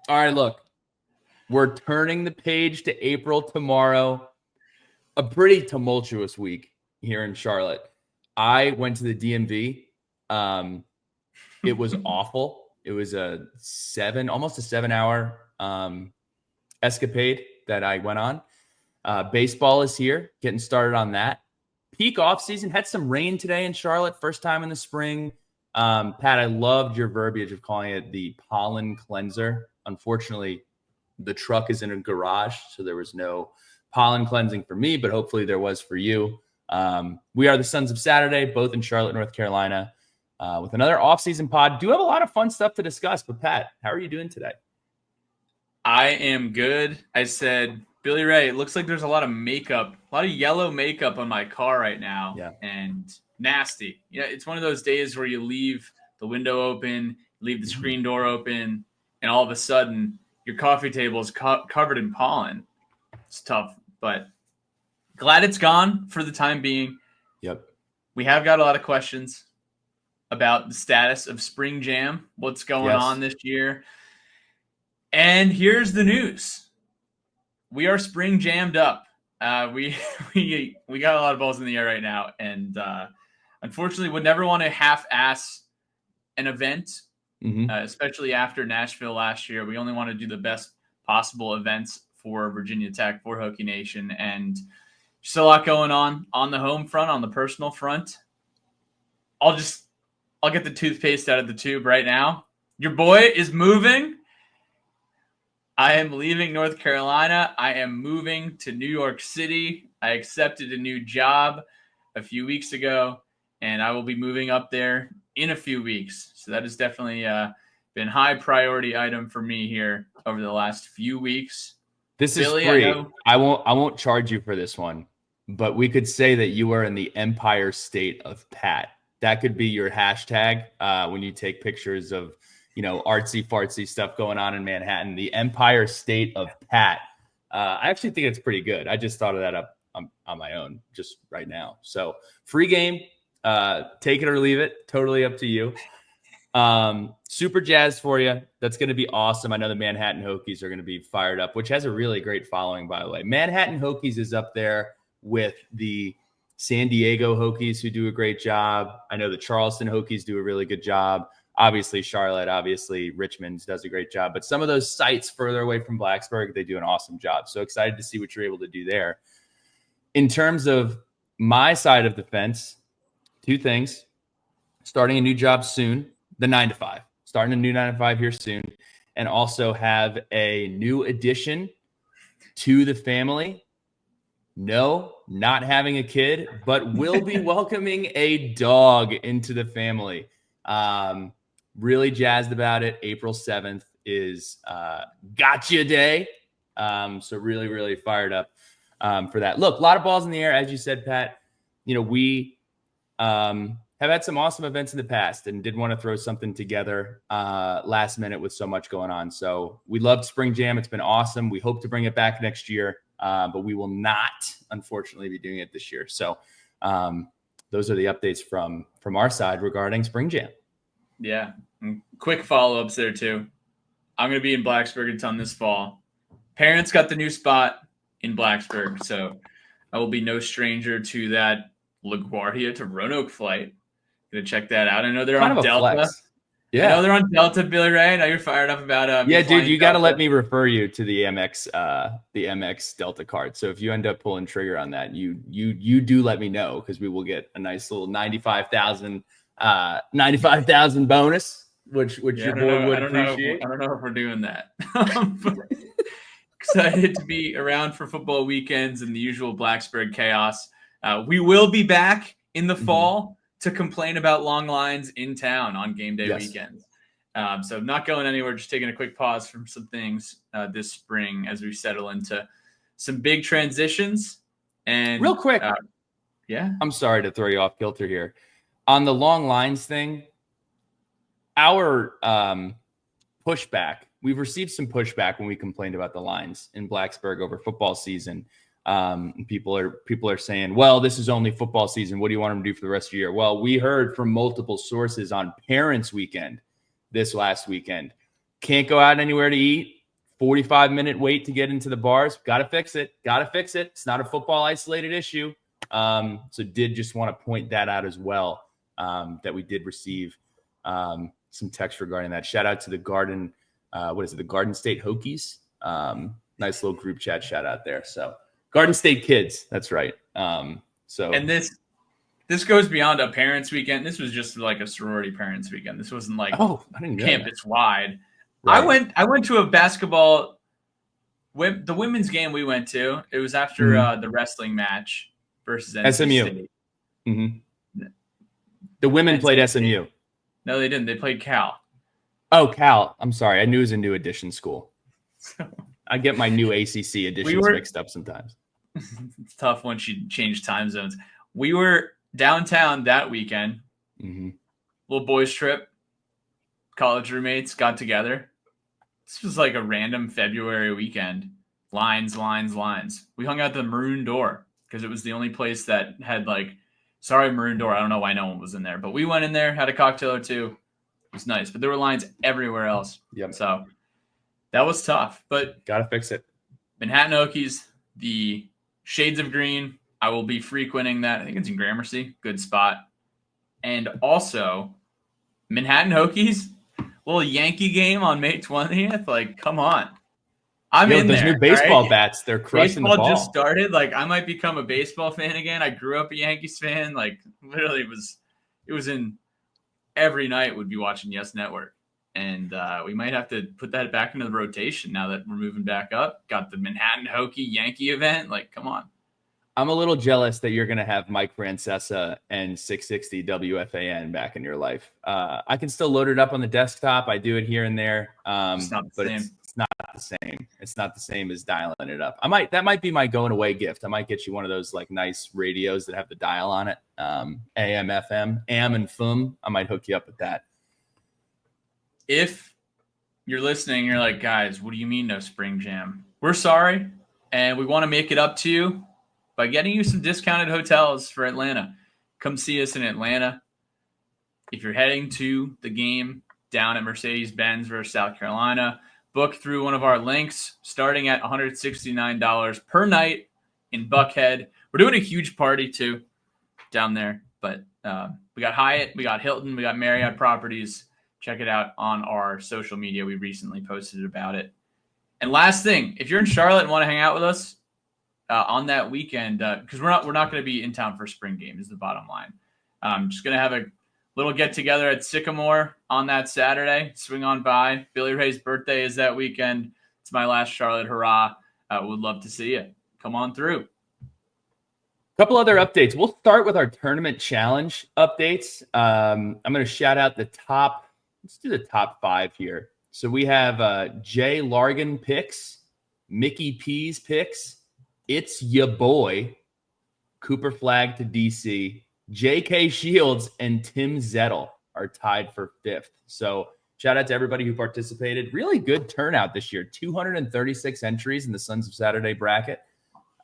All right, look, we're turning the page to April tomorrow. A pretty tumultuous week here in Charlotte. I went to the DMV. It was awful. It was almost a 7-hour escapade that I went on. Baseball is here, getting started on that. Peak off season, had some rain today in Charlotte, first time in the spring. Pat, I loved your verbiage of calling it the pollen cleanser. Unfortunately, the truck is in a garage, so there was no pollen cleansing for me, but hopefully there was for you. We are the Sons of Saturday, both in Charlotte, North Carolina, with another off-season pod. Do have a lot of fun stuff to discuss, but Pat, how are you doing today? I am good. I said, Billy Ray, it looks like there's a lot of makeup, a lot of yellow makeup on my car right now. Yeah. And nasty. Yeah, it's one of those days where you leave the window open, leave the screen door open, and all of a sudden your coffee table is covered in pollen. It's tough, but glad it's gone for the time being. Yep. We have got a lot of questions about the status of Spring Jam, what's going on this year. And here's the news. We are spring jammed up. We got a lot of balls in the air right now. And unfortunately would never want to half-ass an event, especially after Nashville last year. We only want to do the best possible events for Virginia Tech, for Hokie Nation. And just a lot going on the home front, on the personal front. I'll get the toothpaste out of the tube right now. Your boy is moving. I am leaving North Carolina. I am moving to New York City. I accepted a new job a few weeks ago, and I will be moving up there in a few weeks. So that has definitely been high priority item for me here over the last few weeks. This Billy, is free. I won't charge you for this one, but we could say that you are in the Empire State of Pat. That could be your hashtag when you take pictures of artsy fartsy stuff going on in Manhattan, the Empire State of Pat. I actually think it's pretty good. I just thought of that up on my own just right now. So free game, take it or leave it. Totally up to you. Super jazzed for you. That's going to be awesome. I know the Manhattan Hokies are going to be fired up, which has a really great following, by the way. Manhattan Hokies is up there with the San Diego Hokies, who do a great job. I know the Charleston Hokies do a really good job. Obviously, Charlotte, obviously, Richmond does a great job. But some of those sites further away from Blacksburg, they do an awesome job. So excited to see what you're able to do there. In terms of my side of the fence, two things. Starting a new job soon, the 9-to-5. Starting a new 9-to-5 here soon. And also have a new addition to the family. No, not having a kid, but will be welcoming a dog into the family. Really jazzed about it. April 7th is Gotcha Day. So really, really fired up for that. Look, a lot of balls in the air, as you said, Pat. We have had some awesome events in the past and did want to throw something together last minute with so much going on. So we loved Spring Jam. It's been awesome. We hope to bring it back next year, but we will not, unfortunately, be doing it this year. So those are the updates from our side regarding Spring Jam. Yeah. And quick follow-ups there, too. I'm going to be in Blacksburg a ton this fall. Parents got the new spot in Blacksburg, so I will be no stranger to that LaGuardia to Roanoke flight. Going to check that out. I know they're on Delta. Flex. Yeah. I know they're on Delta, Billy Ray. I know you're fired up about yeah, dude, you got to let me refer you to the MX Delta card. So if you end up pulling trigger on that, you do let me know, because we will get a nice little 95,000 bonus, which your board would appreciate. I don't know if we're doing that. Excited to be around for football weekends and the usual Blacksburg chaos. We will be back in the fall to complain about long lines in town on game day weekends. So not going anywhere, just taking a quick pause from some things this spring as we settle into some big transitions. And real quick, I'm sorry to throw you off kilter here. On the long lines thing, our pushback, we've received some pushback when we complained about the lines in Blacksburg over football season. People are saying, well, this is only football season. What do you want them to do for the rest of the year? Well, we heard from multiple sources on Parents Weekend this last weekend. Can't go out anywhere to eat. 45-minute wait to get into the bars. Got to fix it. It's not a football isolated issue. So did just want to point that out as well, that we did receive some text regarding that. Shout out to the Garden, the Garden State Hokies. Nice little group chat shout out there. So Garden State kids, that's right. And this goes beyond a parents' weekend. This was just like a sorority parents' weekend. This wasn't like campus wide. Right. I went to a basketball, the women's game we went to. It was after the wrestling match versus NC SMU. State. Mm-hmm. The women played SMU. No, they didn't. They played Cal. Oh, Cal. I'm sorry. I knew it was a new edition school. I get my new ACC editions mixed up sometimes. It's tough when she changed time zones. We were downtown that weekend. Mm-hmm. Little boys trip. College roommates got together. This was like a random February weekend. Lines. We hung out at the Maroon Door because it was the only place that had Maroon Door. I don't know why no one was in there, but we went in there, had a cocktail or two. It was nice, but there were lines everywhere else. Yep. So that was tough, but gotta fix it. Manhattan Hokies, the Shades of Green. I will be frequenting that. I think it's in Gramercy. Good spot. And also Manhattan Hokies, little Yankee game on May 20th. Come on. I'm in there. Those new baseball bats, they're crushing baseball the ball. Just started. I might become a baseball fan again. I grew up a Yankees fan. Literally it was in every night would be watching Yes Network. And we might have to put that back into the rotation now that we're moving back up. Got the Manhattan Hokie Yankee event. Come on. I'm a little jealous that you're going to have Mike Francesa and 660 WFAN back in your life. I can still load it up on the desktop. I do it here and there. It's not the same. It's not the same. It's not the same as dialing it up. That might be my going away gift. I might get you one of those nice radios that have the dial on it. AM, FM, AM and FUM. I might hook you up with that. If you're listening, you're like, guys, what do you mean no spring jam? We're sorry. And we want to make it up to you by getting you some discounted hotels for Atlanta. Come see us in Atlanta. If you're heading to the game down at Mercedes-Benz versus South Carolina, book through one of our links starting at $169 per night in Buckhead. We're doing a huge party too down there, but we got Hyatt, we got Hilton, we got Marriott properties. Check it out on our social media. We recently posted about it. And last thing, if you're in Charlotte and want to hang out with us on that weekend, because we're not going to be in town for spring game is the bottom line. Just going to have a little get together at Sycamore on that Saturday. Swing on by. Billy Ray's birthday is that weekend. It's my last Charlotte hurrah. Would love to see you. Come on through. Couple other updates. We'll start with our tournament challenge updates. I'm going to shout out the top. Let's do the top 5 here. So we have Jay Largan picks, Mickey P's picks. It's ya boy, Cooper Flag to DC. J.K. Shields and Tim Zettel are tied for 5th. So shout out to everybody who participated. Really good turnout this year. 236 entries in the Sons of Saturday bracket.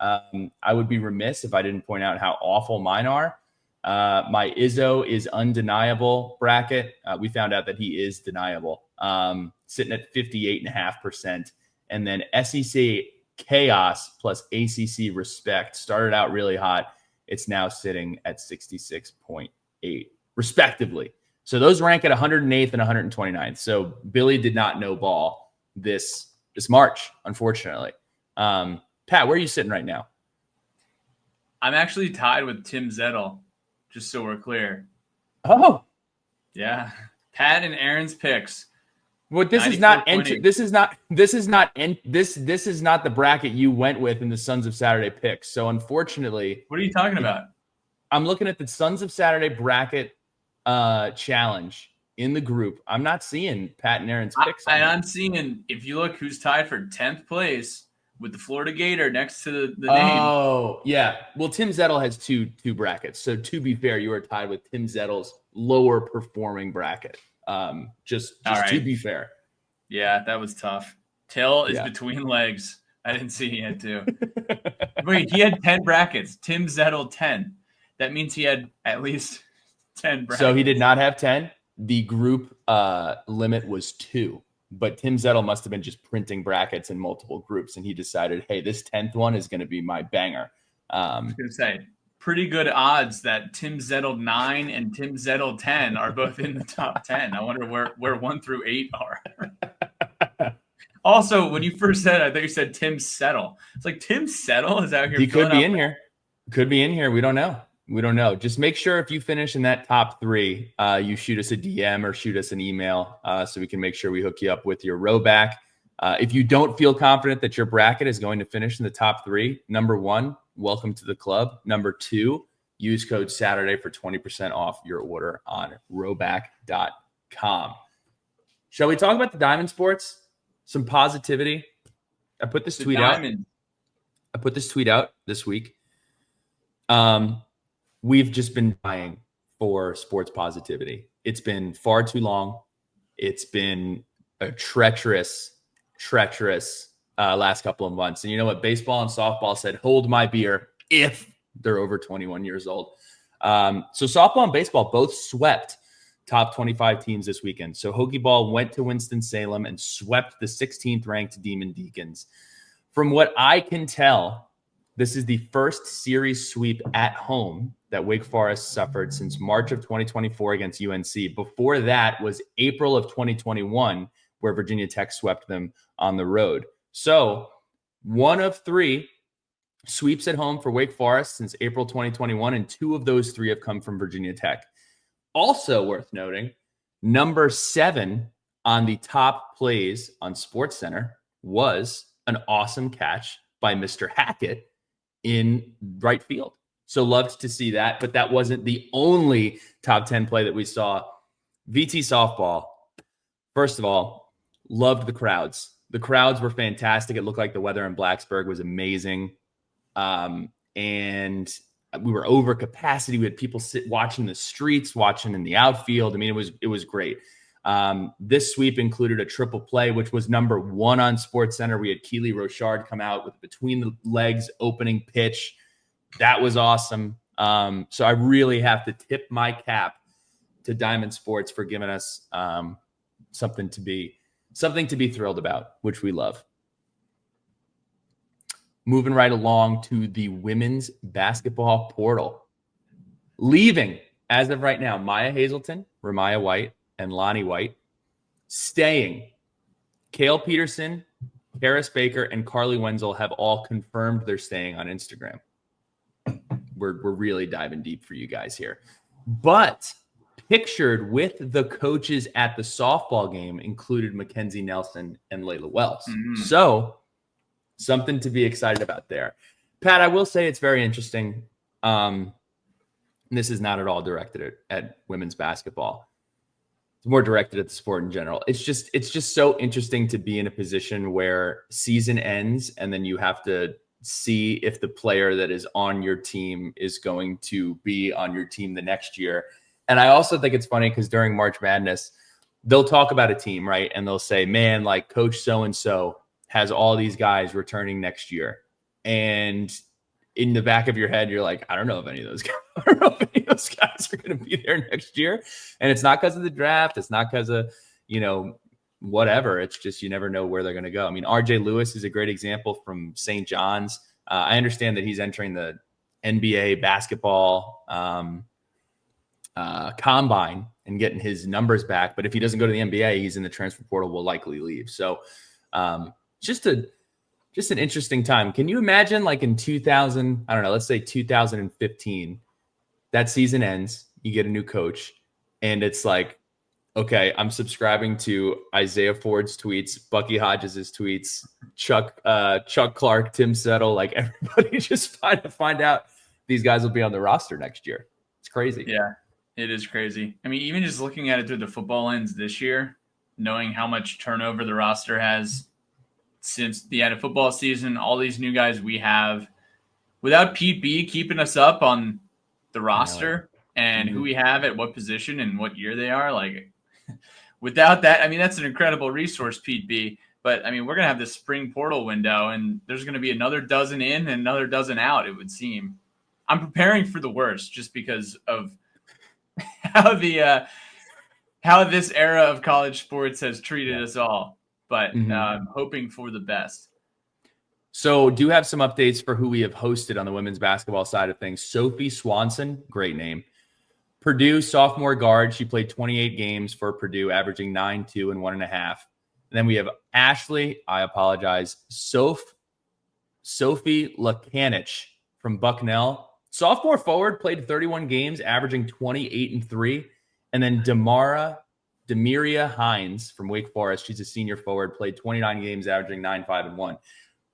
I would be remiss if I didn't point out how awful mine are. My Izzo is undeniable bracket. We found out that he is deniable, sitting at 58.5%. And then SEC Chaos plus ACC Respect started out really hot. It's now sitting at 66.8 respectively. So those rank at 108th and 129th. So Billy did not know ball this March, unfortunately. Pat, where are you sitting right now? I'm actually tied with Tim Zettel, just so we're clear. Oh, yeah. Pat and Aaron's picks. Well, this is not the bracket you went with in the Sons of Saturday picks. So unfortunately, what are you talking about? I'm looking at the Sons of Saturday bracket challenge in the group. I'm not seeing Pat and Aaron's picks. I'm seeing, if you look who's tied for 10th place with the Florida Gator next to the name. Oh, yeah. Well, Tim Zettel has two brackets. So to be fair, you are tied with Tim Zettel's lower performing bracket. Just right. To be fair. Yeah, that was tough. Till is between legs. I didn't see he had 2. Wait, he had 10 brackets. Tim Zettel 10. That means he had at least 10 brackets. So he did not have 10. The group limit was 2. but Tim Zettel must have been just printing brackets in multiple groups, and he decided, hey, this 10th one is going to be my banger. I was going to say, pretty good odds that Tim Zettel 9 and Tim Zettel 10 are both in the top 10. I wonder where 1 through 8 are. Also, when you first said it, I thought you said Tim Settle. It's like Tim Settle is out here. He could be in here. Could be in here. We don't know. Just make sure if you finish in that top 3, you shoot us a DM or shoot us an email so we can make sure we hook you up with your row back. If you don't feel confident that your bracket is going to finish in the top 3, number 1, welcome to the club. Number 2, use code Saturday for 20% off your order on rowback.com. Shall we talk about the Diamond Sports? Some positivity. I put this tweet out this week. We've just been dying for sports positivity. It's been far too long. It's been a treacherous last couple of months. And you know what? Baseball and softball said, hold my beer if they're over 21 years old. So softball and baseball both swept top 25 teams this weekend. So Hokie Ball went to Winston-Salem and swept the 16th ranked Demon Deacons. From what I can tell, this is the first series sweep at home that Wake Forest suffered since March of 2024 against UNC. Before that was April of 2021, where Virginia Tech swept them on the road. So 1 of 3 sweeps at home for Wake Forest since April 2021, and 2 of those 3 have come from Virginia Tech. Also worth noting, number 7 on the top plays on SportsCenter was an awesome catch by Mr. Hackett in right field. So loved to see that, but that wasn't the only top 10 play that we saw. VT softball, first of all, loved the crowds. The crowds were fantastic. It looked like the weather in Blacksburg was amazing. And we were over capacity. We had people watching the streets, watching in the outfield. I mean, it was great. This sweep included a triple play, which was number 1 on SportsCenter. We had Keely Rochard come out with between the legs opening pitch. That was awesome. So I really have to tip my cap to Diamond Sports for giving us something to be thrilled about, which we love. Moving right along to the women's basketball portal. Leaving, as of right now, Maya Hazelton, Ramaya White, and Lonnie White. Staying, Kale Peterson, Karis Baker, and Carly Wenzel have all confirmed they're staying on Instagram. We're really diving deep for you guys here. But pictured with the coaches at the softball game included Mackenzie Nelson and Layla Wells. Mm-hmm. So something to be excited about there. Pat, I will say it's very interesting. This is not at all directed at women's basketball. It's more directed at the sport in general. It's just so interesting to be in a position where season ends and then you have to see if the player that is on your team is going to be on your team the next year. And I also think it's funny because during March Madness, they'll talk about a team, right? And they'll say, man, like Coach so-and-so has all these guys returning next year. And in the back of your head, you're like, I don't know if any of those guys are going to be there next year. And it's not because of the draft. It's not because of, whatever. It's just, you never know where they're going to go. I mean, RJ Lewis is a great example from St. John's. I understand that he's entering the NBA basketball combine and getting his numbers back. But if he doesn't go to the NBA, he's in the transfer portal, will likely leave. So just an interesting time. Can you imagine like in 2000, I don't know, let's say 2015, that season ends, you get a new coach and it's like, okay, I'm subscribing to Isaiah Ford's tweets, Bucky Hodges' tweets, Chuck Clark, Tim Settle, like everybody just trying to find out these guys will be on the roster next year. It's crazy. Yeah, it is crazy. I mean, even just looking at it through the football lens this year, knowing how much turnover the roster has since the end of football season, all these new guys we have, without Pete B keeping us up on the roster and who we have at what position and what year they are, like without that, I mean, that's an incredible resource, Pete B. But I mean, we're going to have this spring portal window and there's going to be another dozen in and another dozen out, it would seem. I'm preparing for the worst just because of how this era of college sports has treated us all. but hoping for the best. So do have some updates for who we have hosted on the women's basketball side of things. Sophie Swanson, great name. Purdue sophomore guard. She played 28 games for Purdue, averaging 9, 2, and 1.5. And then we have Ashley, I apologize, Sophie Lakanich from Bucknell. Sophomore forward, played 31 games, averaging 28 and 3. And then Demiria Hines from Wake Forest. She's a senior forward, played 29 games, averaging 9, 5, and 1.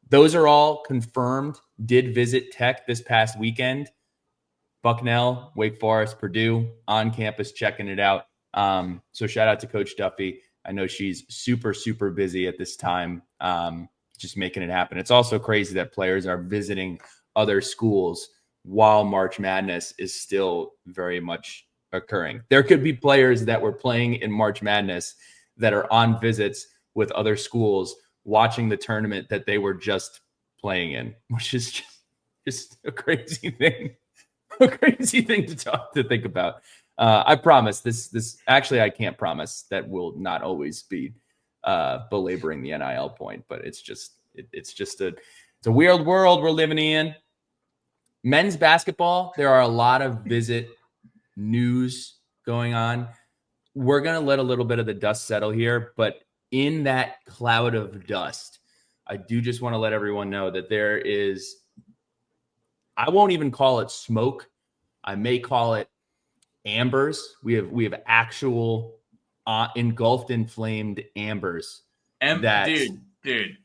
Those are all confirmed. Did visit Tech this past weekend. Bucknell, Wake Forest, Purdue on campus checking it out. So shout out to Coach Duffy. I know she's super, super busy at this time, just making it happen. It's also crazy that players are visiting other schools while March Madness is still very much occurring. There could be players that were playing in March Madness that are on visits with other schools watching the tournament that they were just playing in, which is just a crazy thing. A crazy thing to think about. I promise this actually, I can't promise that will not always be belaboring the NIL point, but it's a weird world we're living in. Men's basketball, there are a lot of visit news going on. We're going to let a little bit of the dust settle here, but in that cloud of dust, I do just want to let everyone know that there is, I won't even call it smoke. I may call it ambers. We have actual engulfed, inflamed ambers. Dude.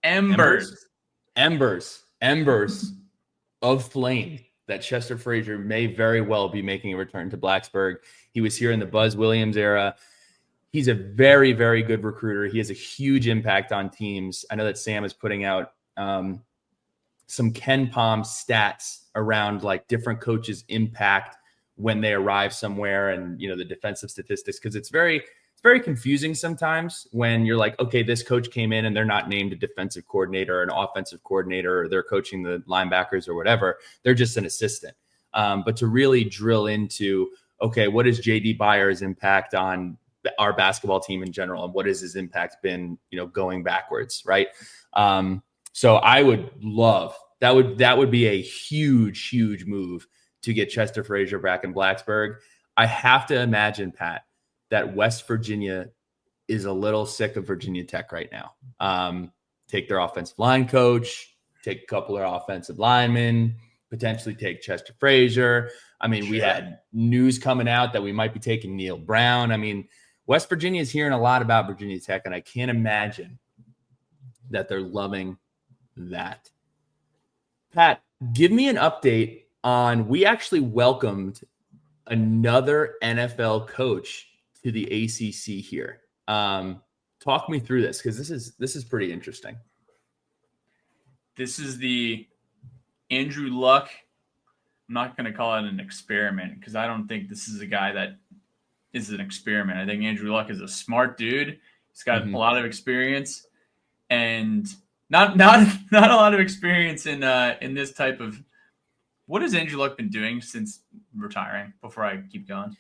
Embers of flame that Chester Frazier may very well be making a return to Blacksburg. He was here in the Buzz Williams era. He's a very, very good recruiter. He has a huge impact on teams. I know that Sam is putting out some Ken Palm stats around like different coaches' impact when they arrive somewhere, and the defensive statistics, because it's very confusing sometimes when you're like, okay, this coach came in and they're not named a defensive coordinator or an offensive coordinator, or they're coaching the linebackers or whatever. They're just an assistant. But to really drill into, okay, what is JD Byers' impact on our basketball team in general, and what has his impact been, going backwards, right? So I would love that would be a huge move to get Chester Frazier back in Blacksburg. I have to imagine, Pat, that West Virginia is a little sick of Virginia Tech right now. Take their offensive line coach, take a couple of offensive linemen, potentially take Chester Frazier. I mean, we had news coming out that we might be taking Neil Brown. I mean, West Virginia is hearing a lot about Virginia Tech, and I can't imagine that they're loving that. Pat, give me an update on, we actually welcomed another NFL coach to the ACC here. Talk me through this, because this is pretty interesting. This is the Andrew Luck. I'm not going to call it an experiment, because I don't think this is a guy that is an experiment. I think Andrew Luck is a smart dude. He's got a lot of experience, and not a lot of experience in this type of. What has Andrew Luck been doing since retiring? Before I keep going,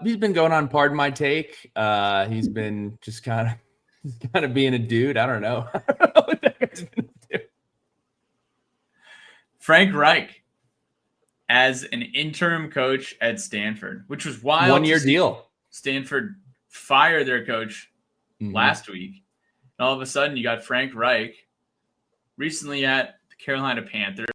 he's been going on Pardon My Take. He's been just kind of being a dude. I don't know. I don't know what that guy's been doing. Frank Reich as an interim coach at Stanford, which was wild. 1-year deal. Stanford fired their coach last week. And all of a sudden, you got Frank Reich recently at the Carolina Panthers.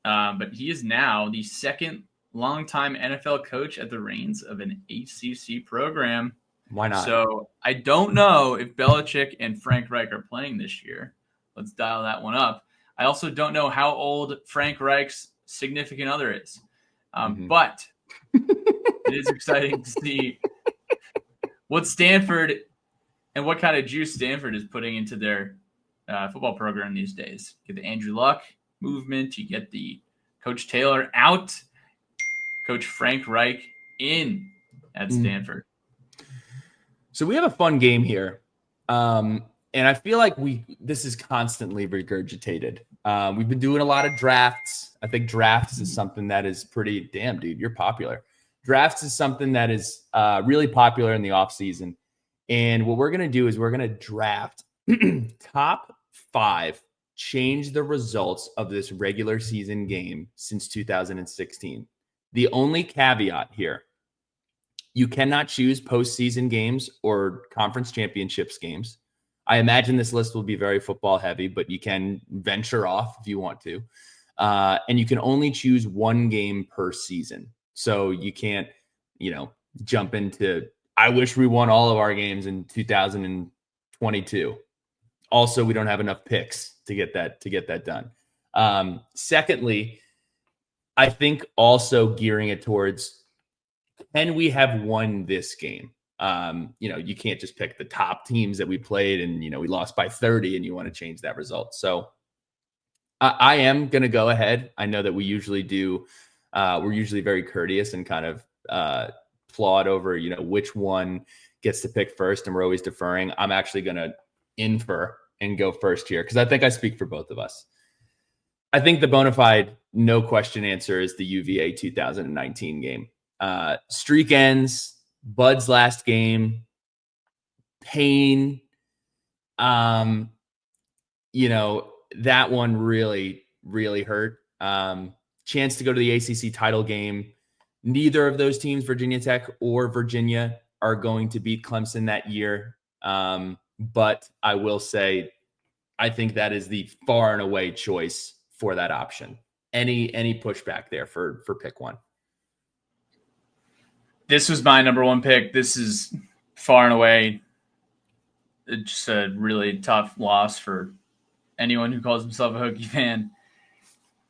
But he is now the second longtime NFL coach at the reins of an ACC program. Why not? So I don't know if Belichick and Frank Reich are playing this year. Let's dial that one up. I also don't know how old Frank Reich's significant other is. But it is exciting to see what Stanford and what kind of juice Stanford is putting into their football program these days. You get the Andrew Luck movement. You get the Coach Taylor out. Coach Frank Reich in at Stanford. So we have a fun game here. And I feel like this is constantly regurgitated. We've been doing a lot of drafts. I think drafts is something that is pretty, damn, dude, you're popular. Drafts is something that is really popular in the offseason. And what we're going to do is we're going to draft top 5, change the results of this regular season game since 2016. The only caveat here, you cannot choose postseason games or conference championships games. I imagine this list will be very football heavy, but you can venture off if you want to. And you can only choose one game per season. So you can't, jump into, I wish we won all of our games in 2022. Also, we don't have enough picks to get that done. Secondly, I think also gearing it towards, can we have won this game? You can't just pick the top teams that we played and, we lost by 30 and you want to change that result. So I am going to go ahead. I know that we usually do. We're usually very courteous and kind of plod over, which one gets to pick first. And we're always deferring. I'm actually going to infer and go first here because I think I speak for both of us. I think the bona fide, no question answer is the UVA 2019 game. Streak ends, Bud's last game, pain. That one really, really hurt. Chance to go to the ACC title game. Neither of those teams, Virginia Tech or Virginia, are going to beat Clemson that year. But I will say, I think that is the far and away choice for that option. Any pushback there for pick one? This was my number one pick. This is far and away just a really tough loss for anyone who calls himself a Hokie fan.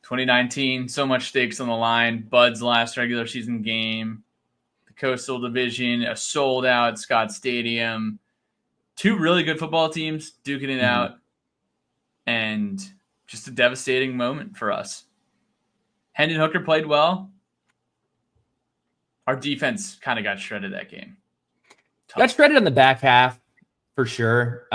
2019, so much stakes on the line. Bud's last regular season game, the Coastal Division, a sold-out Scott Stadium, 2 really good football teams duking it out, and just a devastating moment for us. Hendon Hooker played well. Our defense kind of got shredded that game. Got shredded on the back half, for sure.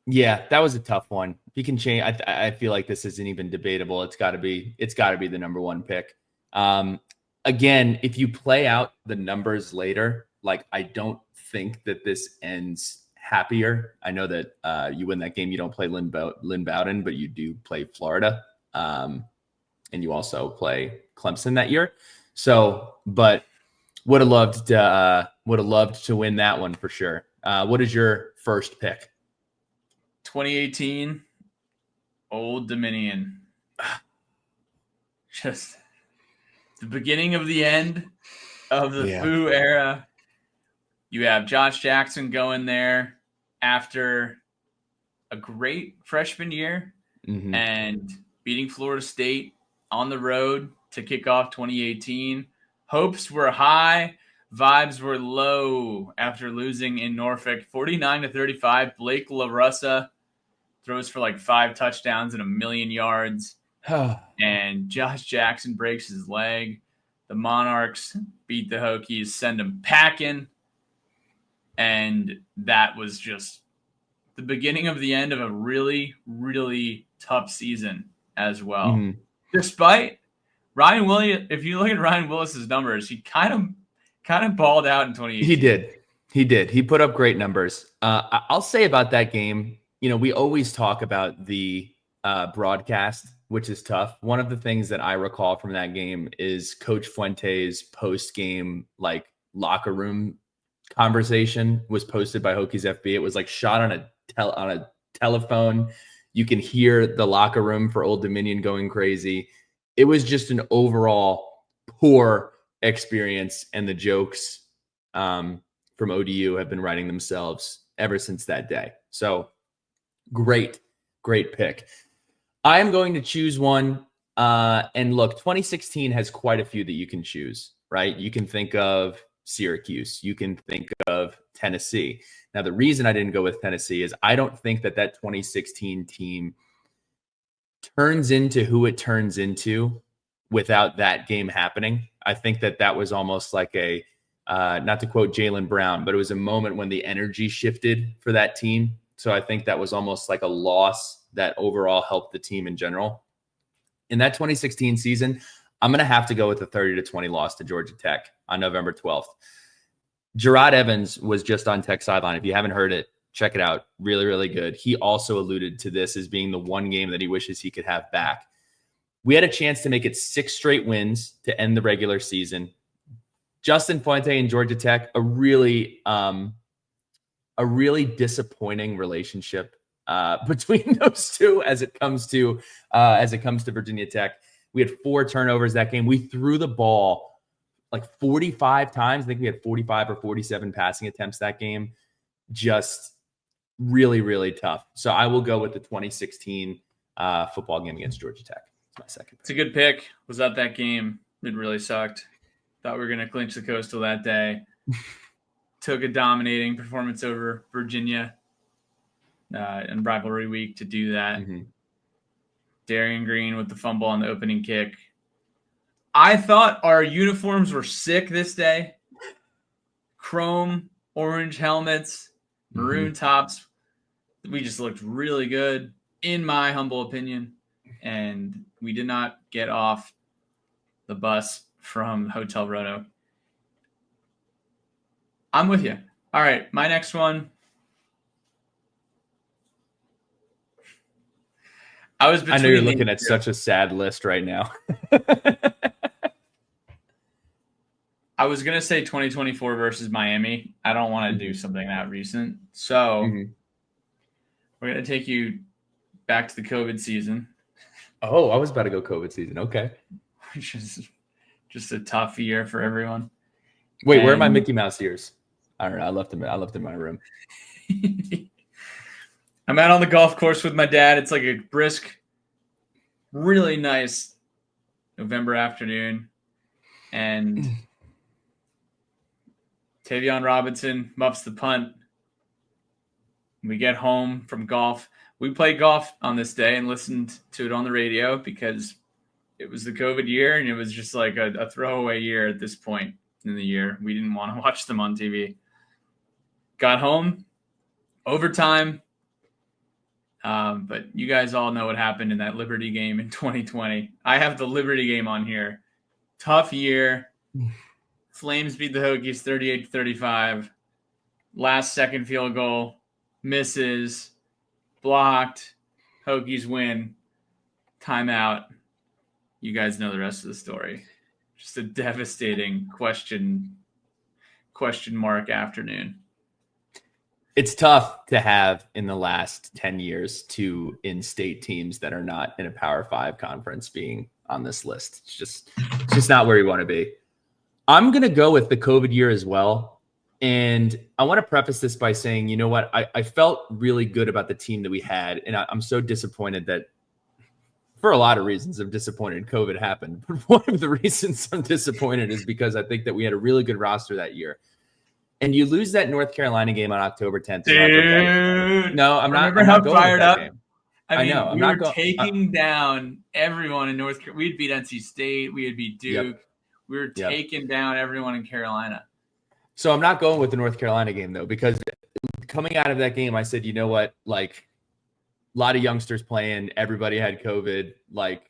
Yeah, that was a tough one. If you can change, I feel like this isn't even debatable. It's got to be the number one pick. Again, if you play out the numbers later, I don't think that this ends happier. I know that you win that game, you don't play Lynn Bowden, but you do play Florida, and you also play Clemson that year. So, but would have loved to win that one for sure. What is your first pick? 2018, Old Dominion. Just the beginning of the end of the Foo era. You have Josh Jackson going there after a great freshman year and beating Florida State on the road to kick off 2018. Hopes were high, vibes were low after losing in Norfolk 49-35. Blake LaRussa throws for 5 touchdowns and 1,000,000 yards. And Josh Jackson breaks his leg. The Monarchs beat the Hokies, send them packing. And that was just the beginning of the end of a really, really tough season as well. Despite Ryan Williams, if you look at Ryan Willis's numbers, he kind of balled out in 2018. He did. He put up great numbers. I'll say about that game, we always talk about the broadcast, which is tough. One of the things that I recall from that game is Coach Fuente's post-game locker room conversation was posted by Hokies FB. It was shot on a telephone. You can hear the locker room for Old Dominion going crazy. It was just an overall poor experience, and the jokes from ODU have been writing themselves ever since that day. So great pick. I am going to choose one. And look, 2016 has quite a few that you can choose, right? You can think of Syracuse. You can think of Tennessee. Now, the reason I didn't go with Tennessee is I don't think that 2016 team turns into who it turns into without that game happening. I think that was almost like a, not to quote Jaylen Brown, but it was a moment when the energy shifted for that team. So I think that was almost like a loss that overall helped the team in general. In that 2016 season, I'm going to have to go with the 30-20 loss to Georgia Tech on November 12th. Gerard Evans was just on Tech Sideline. If you haven't heard it, check it out. Really, really good. He also alluded to this as being the one game that he wishes he could have back. We had a chance to make it 6 straight wins to end the regular season. Justin Fuente and Georgia Tech, a really disappointing relationship between those two as it comes to Virginia Tech. We had 4 turnovers that game. We threw the ball like 45 times. I think we had 45 or 47 passing attempts that game. Just really, really tough. So I will go with the 2016 football game against Georgia Tech. It's my second pick. It's a good pick. Was at that game. It really sucked. Thought we were going to clinch the Coastal that day. Took a dominating performance over Virginia in rivalry week to do that. Mm-hmm. Darian Green with the fumble on the opening kick. I thought our uniforms were sick this day. Chrome, orange helmets, maroon tops. We just looked really good, in my humble opinion. And we did not get off the bus from Hotel Roanoke. I'm with you. All right, my next one. I know you're looking at such a sad list right now. I was going to say 2024 versus Miami. I don't want to do something that recent. So we're going to take you back to the COVID season. Oh, I was about to go COVID season. Okay. Which is just a tough year for everyone. Wait, where are my Mickey Mouse ears? I don't know. I left them in my room. I'm out on the golf course with my dad. It's like a brisk, really nice November afternoon. And Tavion Robinson muffs the punt. We get home from golf. We played golf on this day and listened to it on the radio because it was the COVID year and it was just like a throwaway year at this point in the year. We didn't want to watch them on TV. Got home, overtime. But you guys all know what happened in that Liberty game in 2020. I have the Liberty game on here. Tough year. Flames beat the Hokies 38-35. Last second field goal. Misses. Blocked. Hokies win. Timeout. You guys know the rest of the story. Just a devastating question mark afternoon. It's tough to have in the last 10 years 2 in-state teams that are not in a Power 5 conference being on this list. It's just not where you want to be. I'm going to go with the COVID year as well. And I want to preface this by saying, you know what? I felt really good about the team that we had. And I'm so disappointed that, for a lot of reasons, I'm disappointed COVID happened. But one of the reasons I'm disappointed is because I think that we had a really good roster that year. And you lose that North Carolina game on October 10th. Dude. No, I'm not. Remember how fired up? Game. I mean, know. I'm we not were taking down everyone in North Carolina. We'd beat NC State. We had beat Duke. Yep. We were taking down everyone in Carolina. So I'm not going with the North Carolina game, though, because coming out of that game, I said, you know what? Like, a lot of youngsters playing. Everybody had COVID. Like,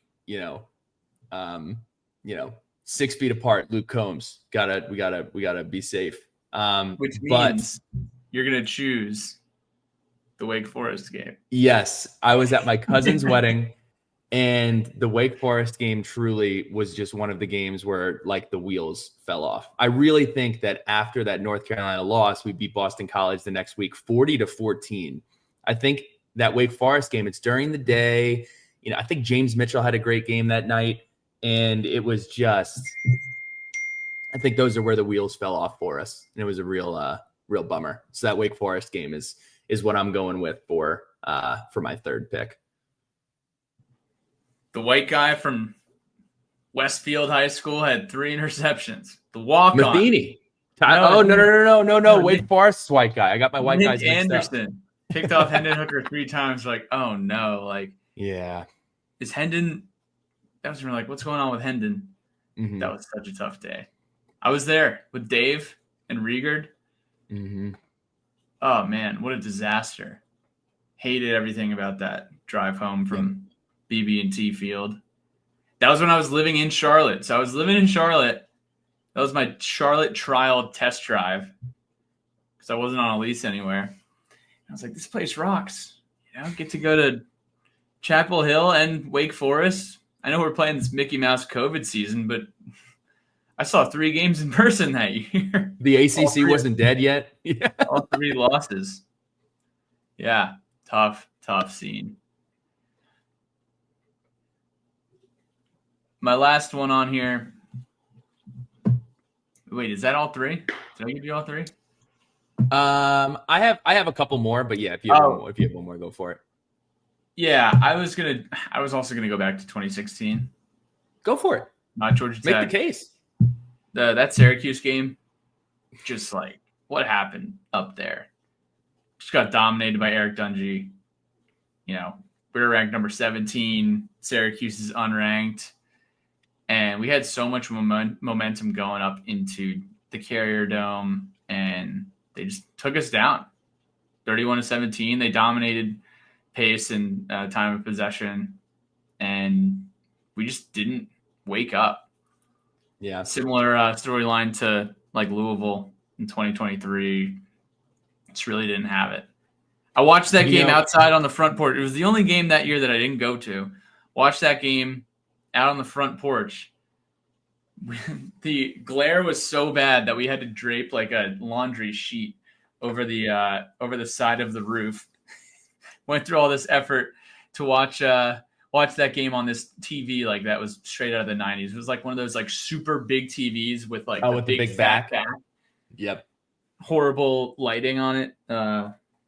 6 feet apart. Luke Combs. We gotta be safe. Which means you're going to choose the Wake Forest game. Yes. I was at my cousin's wedding, and the Wake Forest game truly was just one of the games where, like, the wheels fell off. I really think that after that North Carolina loss, we beat Boston College the next week, 40-14. I think that Wake Forest game, it's during the day. I think James Mitchell had a great game that night, and it was just – I think those are where the wheels fell off for us, and it was a real bummer. So that Wake Forest game is what I'm going with for my third pick. The white guy from Westfield High School had 3 interceptions. The walk-on. Matheny. No. Wake Forest's white guy. I got my white guys mixed Anderson up. Picked off Hendon Hooker 3 times. Like, oh no! Like, yeah, is Hendon? That was like, what's going on with Hendon? Mm-hmm. That was such a tough day. I was there with Dave and Riegard. Mm-hmm. Oh, man, what a disaster. Hated everything about that drive home from BB&T Field. That was when I was living in Charlotte. So I was living in Charlotte. That was my Charlotte trial test drive. because I wasn't on a lease anywhere. I was like, this place rocks. Get to go to Chapel Hill and Wake Forest. I know we're playing this Mickey Mouse COVID season, but I saw 3 games in person that year. The ACC wasn't dead yet. Yeah. All 3 losses. Yeah, tough scene. My last one on here. Wait, is that all 3? Did I give you all 3? I have a couple more, but yeah, if you have one more, go for it. Yeah, I was also gonna go back to 2016. Go for it. Not Georgia Tech. Make the case. That Syracuse game, just like what happened up there. Just got dominated by Eric Dungy. We were ranked number 17. Syracuse is unranked. And we had so much momentum going up into the Carrier Dome, and they just took us down. 31-17. They dominated pace and time of possession, and we just didn't wake up. Yeah. Similar storyline to like Louisville in 2023. Just really didn't have it. I watched that game outside on the front porch. It was the only game that year that I didn't go to. Watched that game out on the front porch. The glare was so bad that we had to drape like a laundry sheet over the side of the roof. Went through all this effort to watch that game on this TV like that was straight out of the 90s. It was like one of those like super big TVs with like the big back. Yep. Horrible lighting on it.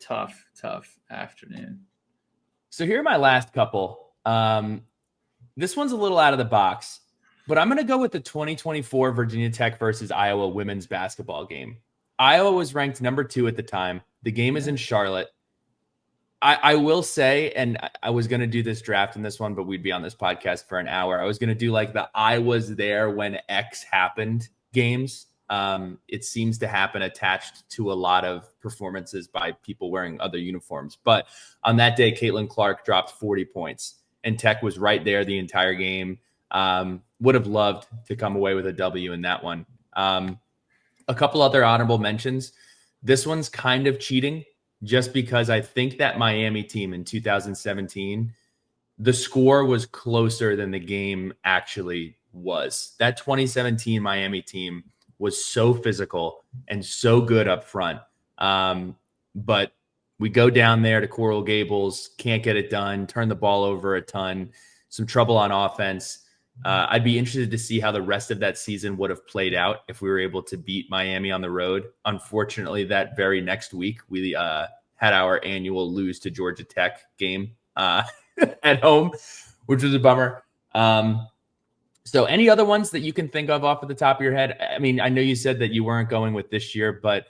Tough afternoon. So here are my last couple. This one's a little out of the box, but I'm going to go with the 2024 Virginia Tech versus Iowa women's basketball game. Iowa was ranked number 2 at the time. The game is in Charlotte. I will say, and I was going to do this draft in this one, but we'd be on this podcast for an hour. I was going to do like the I was there when X happened games. It seems to happen attached to a lot of performances by people wearing other uniforms. But on that day, Caitlin Clark dropped 40 points, and Tech was right there the entire game. Would have loved to come away with a W in that one. A couple other honorable mentions. This one's kind of cheating just because I think that Miami team in 2017, the score was closer than the game actually was. That 2017 Miami team was so physical and so good up front. But we go down there to Coral Gables, can't get it done, turn the ball over a ton, some trouble on offense. I'd be interested to see how the rest of that season would have played out if we were able to beat Miami on the road. Unfortunately, that very next week, we had our annual lose to Georgia Tech game at home, which was a bummer. So any other ones that you can think of off of the top of your head? I mean, I know you said that you weren't going with this year, but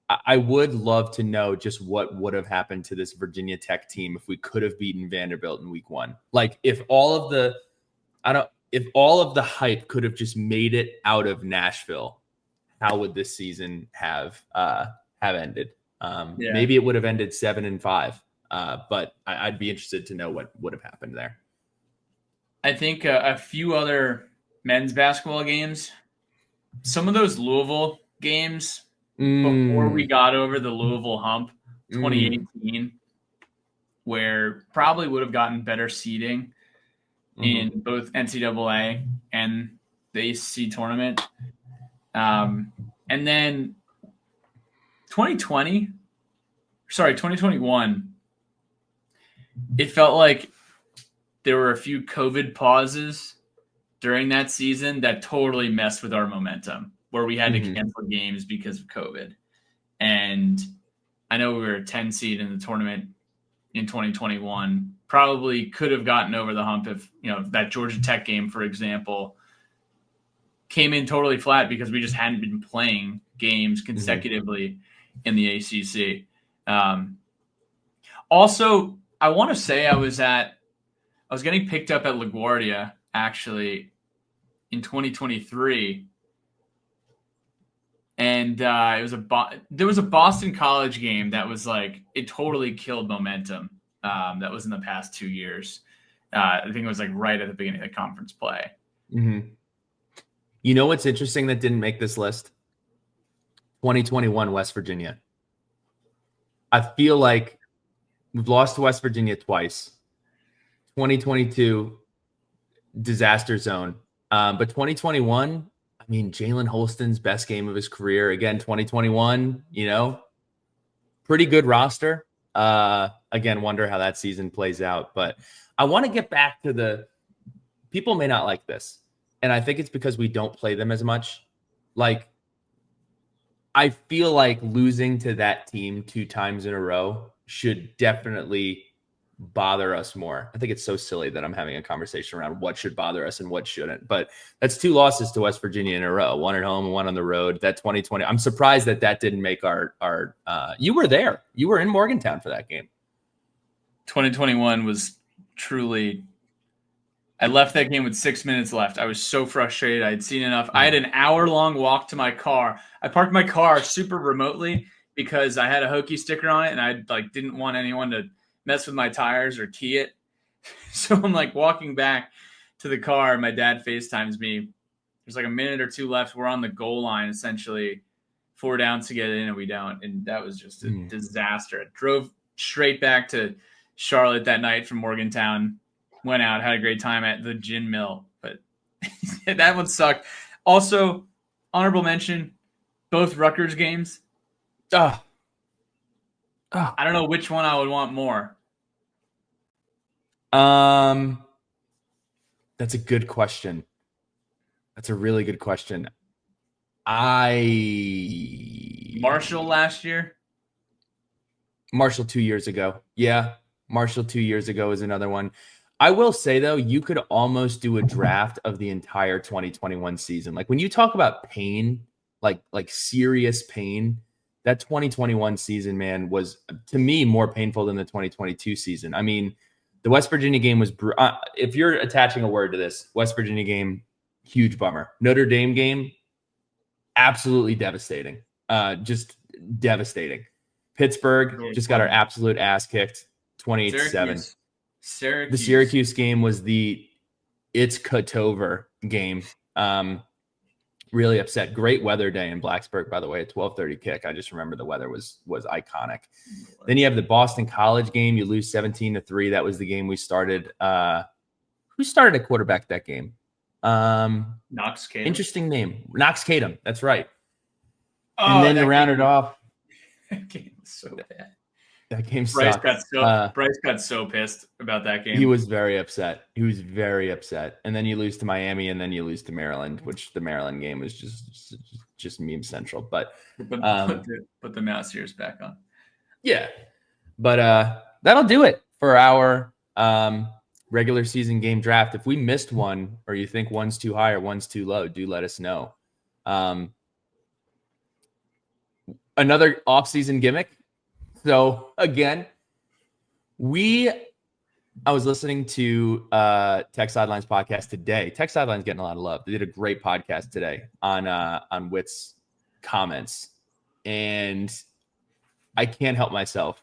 I would love to know just what would have happened to this Virginia Tech team if we could have beaten Vanderbilt in week 1. Like if all of the hype could have just made it out of Nashville, how would this season have ended? Maybe it would have ended 7-5, but I'd be interested to know what would have happened there. I think a few other men's basketball games, some of those Louisville games before we got over the Louisville hump, 2018, where probably would have gotten better seeding in both NCAA and the ACC tournament. And then 2021, it felt like there were a few COVID pauses during that season that totally messed with our momentum, where we had to cancel games because of COVID. And I know we were a 10 seed in the tournament in 2021, probably could have gotten over the hump if, that Georgia Tech game, for example, came in totally flat because we just hadn't been playing games consecutively in the ACC. Also, I want to say I was getting picked up at LaGuardia actually in 2023. And there was a Boston College game that was like, it totally killed momentum. That was in the past 2 years. I think it was like right at the beginning of the conference play. Mm-hmm. You know what's interesting that didn't make this list? 2021 West Virginia. I feel like we've lost to West Virginia twice. 2022 disaster zone. But 2021, I mean, Jalen Holston's best game of his career. Again, 2021, pretty good roster. Again, wonder how that season plays out. But I want to get back to people may not like this. And I think it's because we don't play them as much. Like, I feel like losing to that team 2 times in a row should definitely bother us more. I think it's so silly that I'm having a conversation around what should bother us and what shouldn't. But that's 2 losses to West Virginia in a row, 1 at home and 1 on the road. That 2020. I'm surprised that didn't make our you were there. You were in Morgantown for that game. 2021 was truly. I left that game with 6 minutes left. I was so frustrated. I had seen enough. I had an hour-long walk to my car. I parked my car super remotely because I had a Hokie sticker on it, and I didn't want anyone to mess with my tires or key it. So I'm walking back to the car. My dad FaceTimes me. There's a minute or 2 left. We're on the goal line, essentially. 4 downs to get in, and we don't. And that was just a disaster. I drove straight back to Charlotte that night from Morgantown. Went out, had a great time at the Gin Mill, but that one sucked. Also, honorable mention, both Rutgers games. I don't know which one I would want more. That's a good question. That's a really good question. Marshall last year? Marshall 2 years ago. Yeah, Marshall 2 years ago is another one. I will say, though, you could almost do a draft of the entire 2021 season. When you talk about pain, like serious pain, that 2021 season, man, was, to me, more painful than the 2022 season. I mean, the West Virginia game was if you're attaching a word to this, West Virginia game, huge bummer. Notre Dame game, absolutely devastating. Just devastating. Pittsburgh just got our absolute ass kicked, 28-7. The Syracuse game was it's Cotover game. Really upset. Great weather day in Blacksburg, by the way, at 12:30 kick. I just remember the weather was iconic. Then you have the Boston College game. You lose 17-3. That was the game we started. Who started at quarterback that game? Knox Kadum. Interesting name. Knox Kadum. That's right. And then to round it off. That game was so bad. That game Bryce sucked. Bryce got so pissed about that game. He was very upset. And then you lose to Miami, and then you lose to Maryland, which the Maryland game was just meme central. But put the mouse ears back on. Yeah, but that'll do it for our regular season game draft. If we missed one, or you think one's too high or one's too low, do let us know. Another off-season gimmick. So again, I was listening to Tech Sidelines podcast today. Tech Sidelines getting a lot of love. They did a great podcast today on Witt's comments, and I can't help myself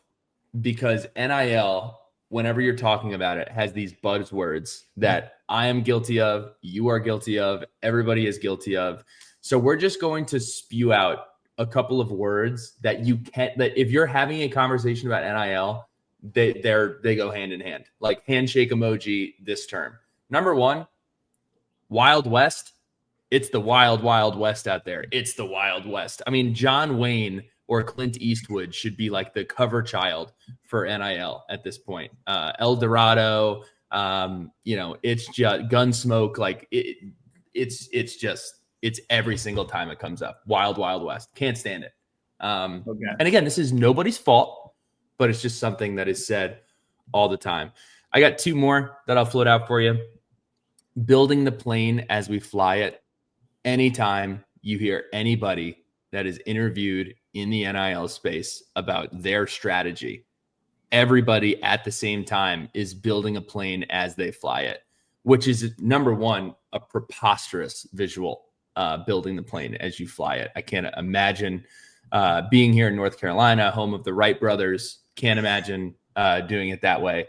because NIL, whenever you're talking about it, has these buzzwords that I am guilty of, you are guilty of, everybody is guilty of. So we're just going to spew out a couple of words that if you're having a conversation about NIL, they go hand in hand, like handshake emoji this term. Number 1, Wild West. It's the wild, wild West out there. It's the Wild West. I mean, John Wayne or Clint Eastwood should be like the cover child for NIL at this point. El Dorado, it's just Gunsmoke. It's every single time it comes up. Wild, Wild West. Can't stand it. Okay. And again, this is nobody's fault, but it's just something that is said all the time. I got 2 more that I'll float out for you. Building the plane as we fly it. Anytime you hear anybody that is interviewed in the NIL space about their strategy, everybody at the same time is building a plane as they fly it, which is, number 1, a preposterous visual. Building the plane as you fly it. I can't imagine being here in North Carolina, home of the Wright brothers. Can't imagine doing it that way.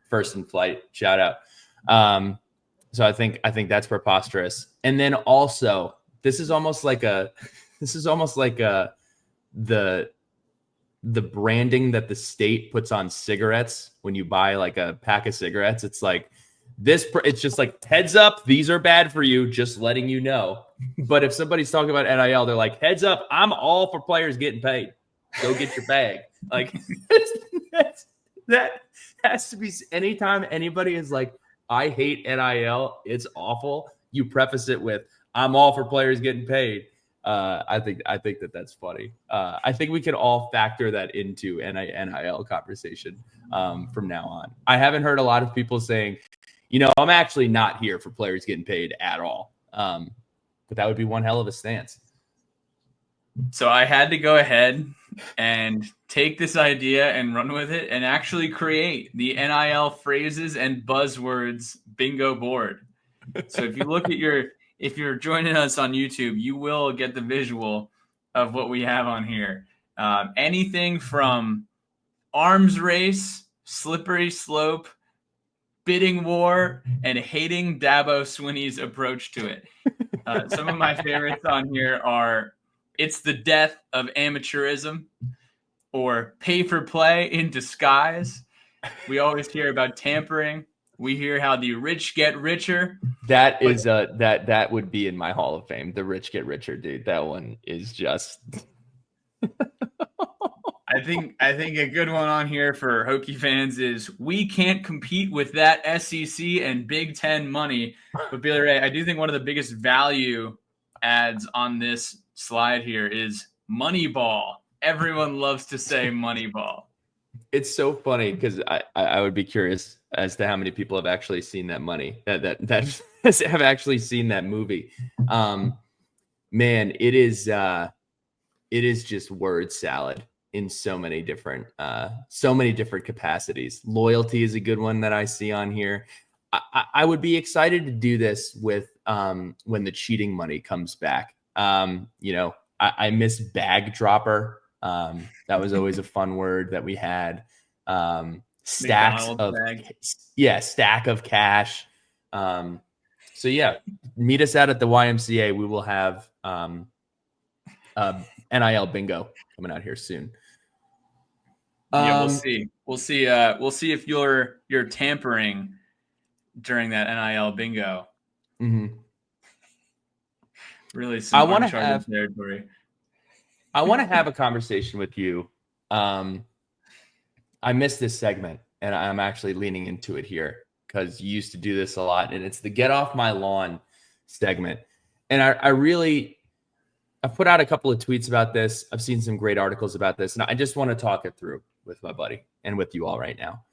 First in flight, shout out. So I think that's preposterous. And then also, this is almost like the the branding that the state puts on cigarettes when you buy like a pack of cigarettes. It's like it's just like, heads up, these are bad for you, just letting you know. But if somebody's talking about NIL, they're like, heads up, I'm all for players getting paid. Go get your bag. Like that has to be, anytime anybody is like, I hate NIL, it's awful, you preface it with, I'm all for players getting paid. I think that's funny. I think we can all factor that into NIL conversation from now on. I haven't heard a lot of people saying, I'm actually not here for players getting paid at all. But that would be one hell of a stance. So I had to go ahead and take this idea and run with it and actually create the NIL phrases and buzzwords bingo board. So if you look at if you're joining us on YouTube, you will get the visual of what we have on here. Anything from arms race, slippery slope, bidding war, and hating Dabo Swinney's approach to it. Some of my favorites on here are, it's the death of amateurism, or pay for play in disguise. We always hear about tampering. We hear how the rich get richer. That is that would be in my Hall of Fame. The rich get richer, dude. That one is just. I think a good one on here for Hokie fans is, we can't compete with that SEC and Big Ten money. But Billy Ray, I do think one of the biggest value adds on this slide here is Moneyball. Everyone loves to say Moneyball. It's so funny because I would be curious as to how many people have actually seen that that have actually seen that movie. Man, it is just word salad in so many different capacities. Loyalty is a good one that I see on here. I would be excited to do this with when the cheating money comes back. I miss bag dropper. That was always a fun word that we had. Stack of cash. So yeah, meet us out at the YMCA. We will have NIL bingo coming out here soon. Yeah, we'll see if you're tampering during that NIL bingo. Mm-hmm. Really, some uncharted territory. I want to have a conversation with you. I missed this segment, and I'm actually leaning into it here because you used to do this a lot, and it's the Get Off My Lawn segment. And I've put out a couple of tweets about this. I've seen some great articles about this, and I just want to talk it through with my buddy and with you all right now.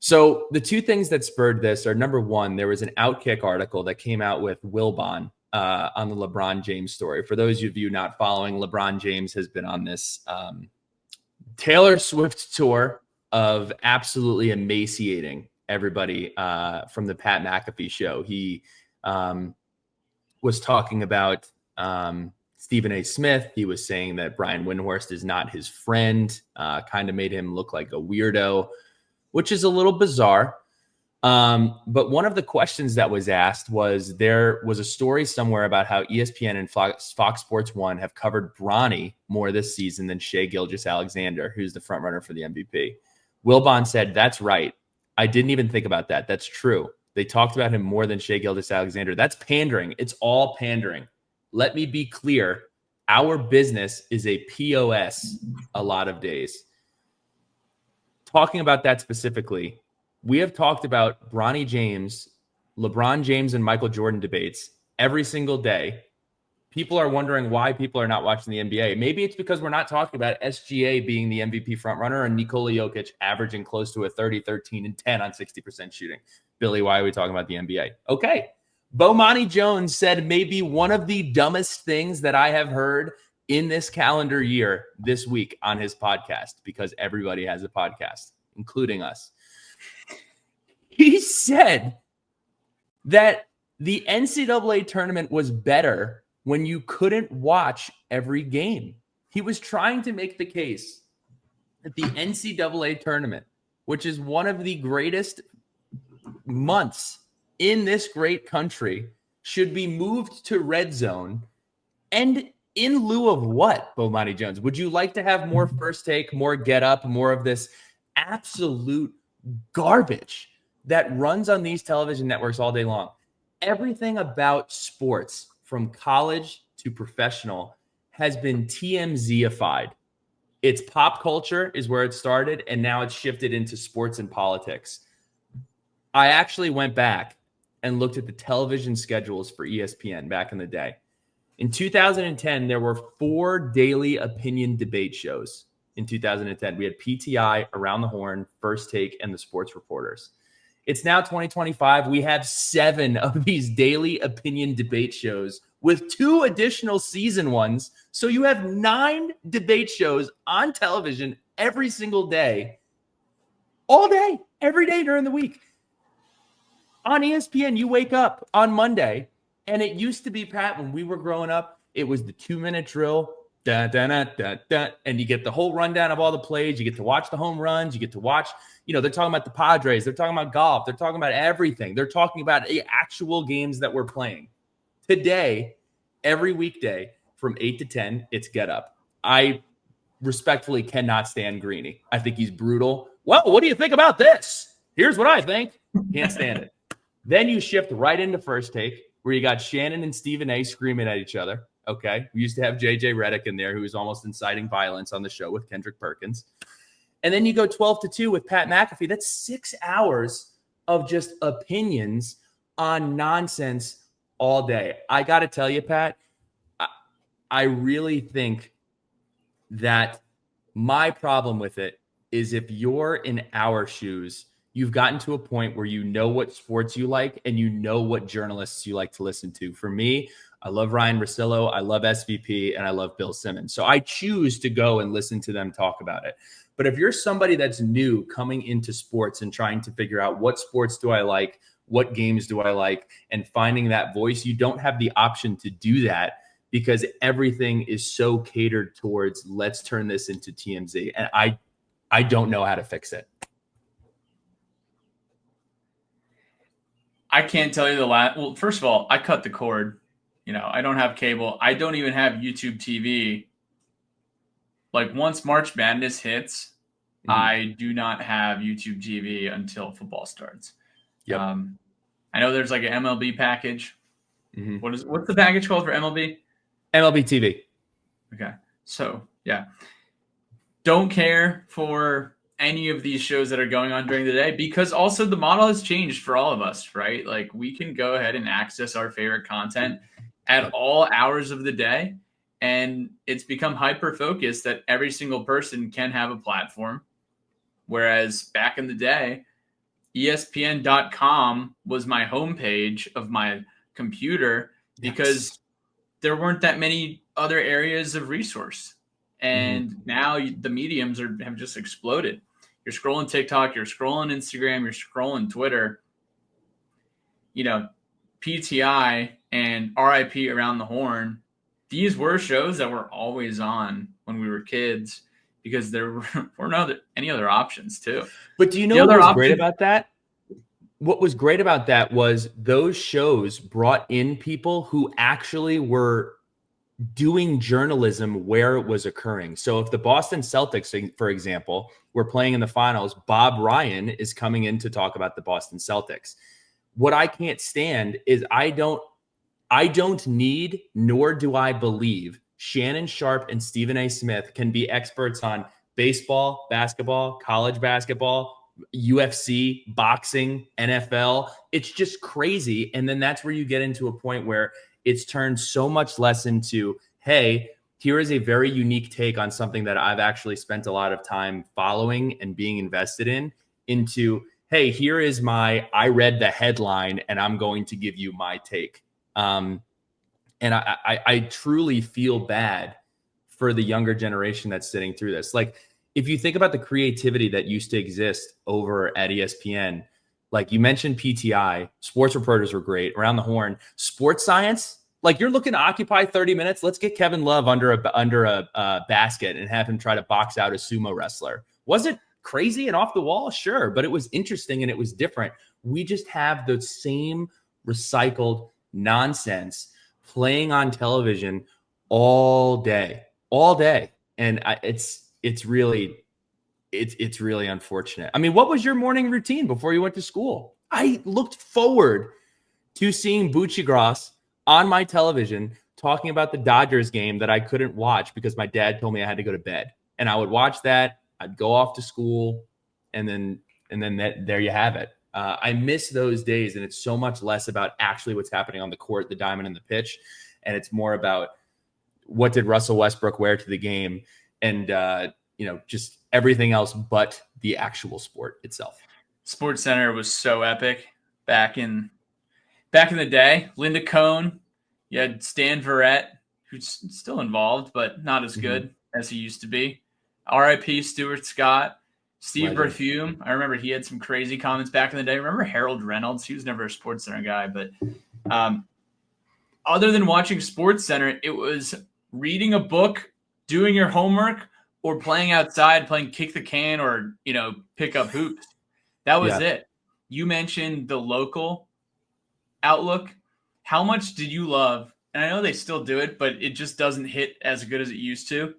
So the two things that spurred this are, number one, there was an Outkick article that came out with Wilbon on the LeBron James story. For those of you not following, LeBron James has been on this Taylor Swift tour of absolutely emaciating everybody from the Pat McAfee show. He was talking about Stephen A. Smith. He was saying that Brian Windhorst is not his friend, kind of made him look like a weirdo, which is a little bizarre. But one of the questions that was asked was, there was a story somewhere about how ESPN and Fox Sports 1 have covered Bronny more this season than Shai Gilgeous-Alexander, who's the front runner for the MVP. Wilbon said, "That's right. I didn't even think about that. That's true. They talked about him more than Shai Gilgeous-Alexander. That's pandering. It's all pandering. Let me be clear. Our business is a POS a lot of days." Talking about that specifically, we have talked about LeBron James, and Michael Jordan debates every single day. People are wondering why people are not watching the NBA. Maybe it's because we're not talking about SGA being the MVP frontrunner and Nikola Jokic averaging close to a 30, 13, and 10 on 60% shooting. Billy, why are we talking about the NBA? Okay. Bomani Jones said maybe one of the dumbest things that I have heard in this calendar year this week on his podcast, because everybody has a podcast, including us. He said that the NCAA tournament was better when you couldn't watch every game. He was trying to make the case that the NCAA tournament, which is one of the greatest months in this great country, should be moved to red zone. And In lieu of what, Bomani Jones? Would you like to have more First Take, more Get Up, more of this absolute garbage that runs on these television networks all day long? Everything about sports, from college to professional, has been TMZ-ified. It's pop culture is where it started, and now it's shifted into sports and politics. I actually went back and looked at the television schedules for ESPN back in the day. In 2010, there were 4 daily opinion debate shows. In 2010, we had PTI, Around the Horn, First Take, and the Sports Reporters. It's now 2025. We have 7 of these daily opinion debate shows with 2 additional season ones. So you have 9 debate shows on television every single day, all day, every day during the week. On ESPN, you wake up on Monday, and it used to be, Pat, when we were growing up, it was the 2-minute drill, da, da, da, da, da, and you get the whole rundown of all the plays. You get to watch the home runs. You get to watch, they're talking about the Padres. They're talking about golf. They're talking about everything. They're talking about the actual games that we're playing. Today, every weekday from 8 to 10, it's Get Up. I respectfully cannot stand Greeny. I think he's brutal. Well, what do you think about this? Here's what I think. Can't stand it. Then you shift right into First Take, where you got Shannon and Stephen A screaming at each other. Okay. We used to have JJ Redick in there, who was almost inciting violence on the show with Kendrick Perkins. And then you go 12 to 2 with Pat McAfee. That's 6 hours of just opinions on nonsense all day. I got to tell you, Pat, I really think that my problem with it is, if you're in our shoes, you've gotten to a point where you know what sports you like and you know what journalists you like to listen to. For me, I love Ryan Russillo, I love SVP, and I love Bill Simmons. So I choose to go and listen to them talk about it. But if you're somebody that's new coming into sports and trying to figure out what sports do I like, what games do I like, and finding that voice, you don't have the option to do that, because everything is so catered towards, let's turn this into TMZ. And I don't know how to fix it. I can't tell you the last. Well, first of all, I cut the cord. I don't have cable. I don't even have YouTube TV. Like, once March Madness hits, I do not have YouTube TV until football starts. Yep. I know there's like an MLB package. What's the package called for MLB? MLB TV. Okay. So, yeah. Don't care for any of these shows that are going on during the day, because also the model has changed for all of us, right? Like, we can go ahead and access our favorite content at all hours of the day, and it's become hyper focused that every single person can have a platform. Whereas back in the day, ESPN.com was my homepage of my computer, because there weren't that many other areas of resource. And now the mediums have just exploded. You're scrolling TikTok, you're scrolling Instagram, you're scrolling Twitter. PTI and RIP Around the Horn, these were shows that were always on when we were kids, because there weren't any other options too. But do you know what was great about that? What was great about that was those shows brought in people who actually were doing journalism where it was occurring. So if the Boston Celtics, for example, were playing in the finals, Bob Ryan is coming in to talk about the Boston Celtics. What I can't stand is I don't need, nor do I believe, Shannon Sharp and Stephen A. Smith can be experts on baseball, basketball, college basketball, UFC, boxing, NFL. It's just crazy. And then that's where you get into a point where it's turned so much less into, hey, here is a very unique take on something that I've actually spent a lot of time following and being invested in, into, hey, here is I read the headline and I'm going to give you my take. And I truly feel bad for the younger generation that's sitting through this. Like, if you think about the creativity that used to exist over at ESPN, like you mentioned PTI, sports reporters were great. Around the Horn, sports science, like, you're looking to occupy 30 minutes. Let's get Kevin Love under a basket and have him try to box out a sumo wrestler. Was it crazy and off the wall? Sure, but it was interesting and it was different. We just have the same recycled nonsense playing on television all day. And it's really unfortunate. I mean, what was your morning routine before you went to school? I looked forward to seeing Buccigross on my television talking about the Dodgers game that I couldn't watch because my dad told me I had to go to bed. And I would watch that. I'd go off to school, and then there you have it. I miss those days, and it's so much less about actually what's happening on the court, the diamond, and the pitch, and it's more about what did Russell Westbrook wear to the game, and just everything else but the actual sport itself. Sports Center was so epic back in the day. Linda Cohn, you had Stan Verrett, who's still involved, but not as good as he used to be. R.I.P. Stuart Scott, Steve Berthume. I remember he had some crazy comments back in the day. Remember Harold Reynolds? He was never a Sports Center guy, but other than watching Sports Center, it was reading a book, doing your homework, or playing outside, playing kick the can or, pick up hoops. That was it. You mentioned the local outlook. How much did you love, and I know they still do it, but it just doesn't hit as good as it used to.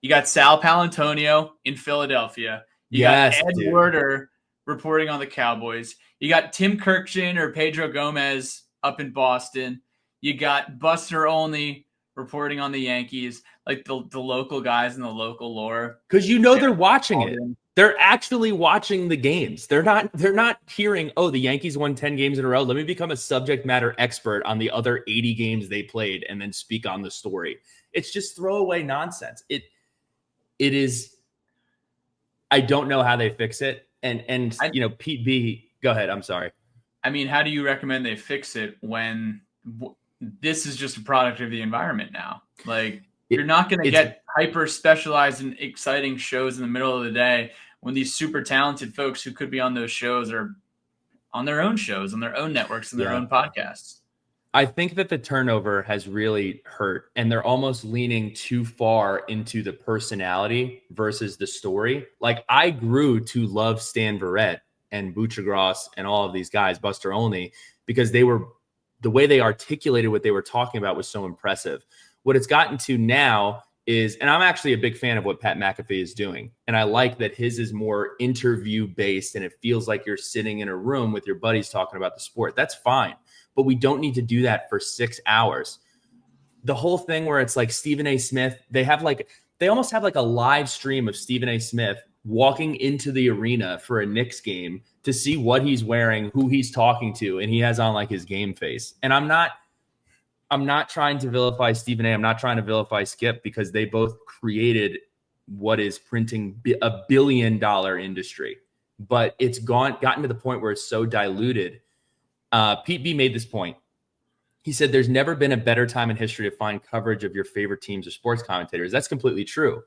You got Sal Palantonio in Philadelphia. You got Ed Werder reporting on the Cowboys. You got Tim Kirkjian or Pedro Gomez up in Boston. You got Buster Olney reporting on the Yankees, like the local guys in the local lore. Because they're watching it. They're actually watching the games. They're not hearing, oh, the Yankees won 10 games in a row. Let me become a subject matter expert on the other 80 games they played and then speak on the story. It's just throwaway nonsense. It is. I don't know how they fix it. And Pete B, go ahead. I'm sorry. I mean, how do you recommend they fix it when this is just a product of the environment now? Like, you're not going to get hyper specialized and exciting shows in the middle of the day when these super talented folks who could be on those shows are on their own shows, on their own networks, and their own podcasts. I think that the turnover has really hurt, and they're almost leaning too far into the personality versus the story. Like, I grew to love Stan Verrett and Buccigross and all of these guys, Buster Olney, because the way they articulated what they were talking about was so impressive. What it's gotten to now is, and I'm actually a big fan of what Pat McAfee is doing, and I like that his is more interview based, and it feels like you're sitting in a room with your buddies talking about the sport. That's fine. But we don't need to do that for 6 hours. The whole thing where it's like Stephen A. Smith, they almost have like a live stream of Stephen A. Smith walking into the arena for a Knicks game to see what he's wearing, who he's talking to, and he has on like his game face. And I'm not trying to vilify Stephen A. I'm not trying to vilify Skip, because they both created what is printing a $1 billion industry. But it's gotten to the point where it's so diluted. Pete B made this point. He said, there's never been a better time in history to find coverage of your favorite teams or sports commentators. That's completely true.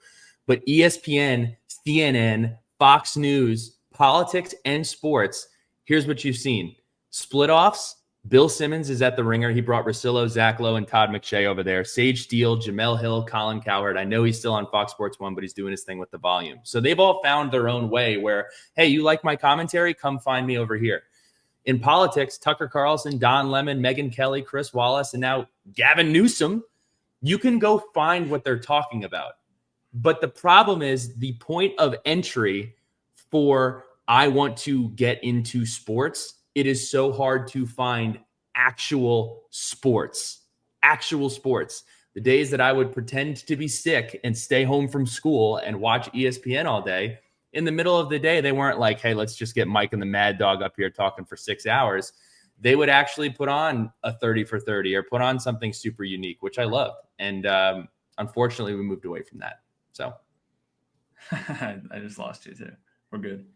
But ESPN, CNN, Fox News, politics, and sports, here's what you've seen. Split offs. Bill Simmons is at the Ringer. He brought Russillo, Zach Lowe, and Todd McShay over there. Sage Steele, Jamel Hill, Colin Cowherd. I know he's still on Fox Sports 1, but he's doing his thing with the volume. So they've all found their own way where, hey, you like my commentary? Come find me over here. In politics, Tucker Carlson, Don Lemon, Megyn Kelly, Chris Wallace, and now Gavin Newsom, you can go find what they're talking about. But the problem is the point of entry for I want to get into sports, it is so hard to find actual sports. The days that I would pretend to be sick and stay home from school and watch ESPN all day, in the middle of the day, they weren't like, hey, let's just get Mike and the Mad Dog up here talking for 6 hours. They would actually put on a 30 for 30 or put on something super unique, which I loved. And unfortunately, we moved away from that. So I just lost you too. We're good.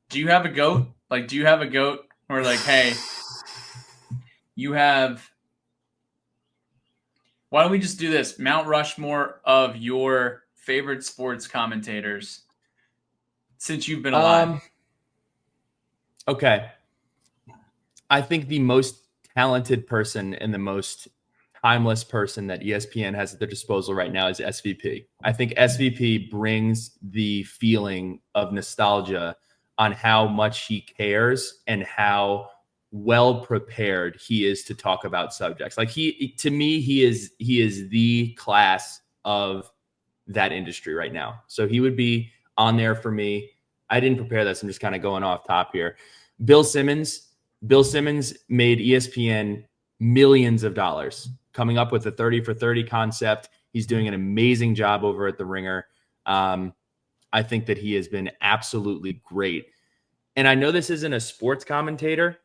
Do you have a goat? Like, do you have a goat? Or like, hey, you have... Why don't we just do this? Mount Rushmore of your favorite sports commentators since you've been alive. Okay. I think the most talented person and the most timeless person that ESPN has at their disposal right now is SVP. I think SVP brings the feeling of nostalgia on how much he cares and how well prepared he is to talk about subjects. Like to me, he is the class of that industry right now. So he would be on there for me. I didn't prepare this. I'm just kind of going off top here. Bill Simmons made ESPN millions of dollars coming up with the 30 for 30 concept. He's doing an amazing job over at the Ringer. I think that he has been absolutely great. And I know this isn't a sports commentator,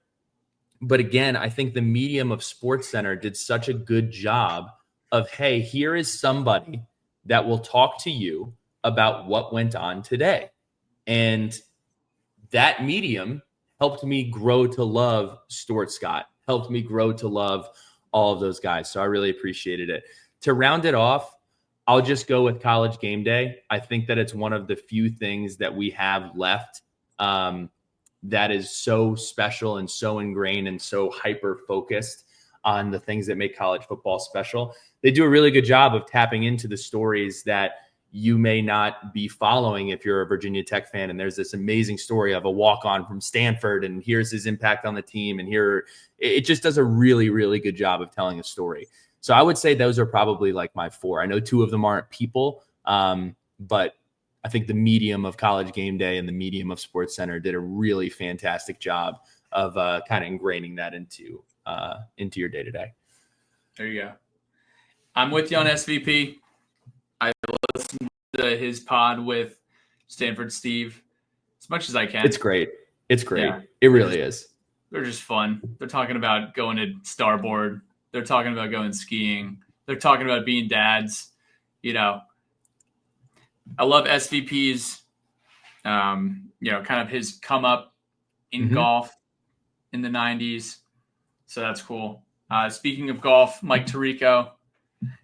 but again, I think the medium of SportsCenter did such a good job of, hey, here is somebody that will talk to you about what went on today. And that medium helped me grow to love Stuart Scott, helped me grow to love all of those guys. So I really appreciated it. To round it off, I'll just go with College Game Day. I think that it's one of the few things that we have left that is so special and so ingrained and so hyper-focused on the things that make college football special. They do a really good job of tapping into the stories that you may not be following if you're a Virginia Tech fan. And there's this amazing story of a walk-on from Stanford, and here's his impact on the team. And here, it just does a really, really good job of telling a story. So I would say those are probably like my four. I know two of them aren't people, but I think the medium of College Game Day and the medium of SportsCenter did a really fantastic job of kind of ingraining that into your day-to-day. There you go. I'm with you on SVP. I listened to his pod with Stanford Steve as much as I can. It's great. Yeah, it really is. They're just fun. They're talking about going to Starboard. They're talking about going skiing. They're talking about being dads. You know, I love SVP's, kind of his come up in golf in the 90s. So that's cool. Speaking of golf, Mike Tirico.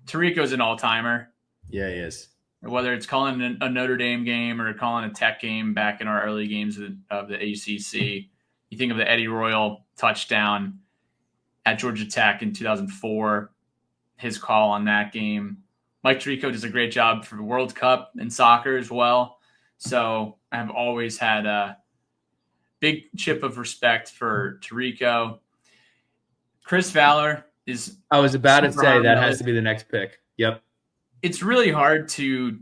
Tirico's an all-timer. Yeah, he is. Whether it's calling a Notre Dame game or calling a Tech game back in our early games of the ACC, you think of the Eddie Royal touchdown at Georgia Tech in 2004, his call on that game. Mike Tirico does a great job for the World Cup and soccer as well. So I have always had a big chip of respect for Tirico. Chris Fowler is. I was about to say that has to be the next pick. Yep. It's really hard to.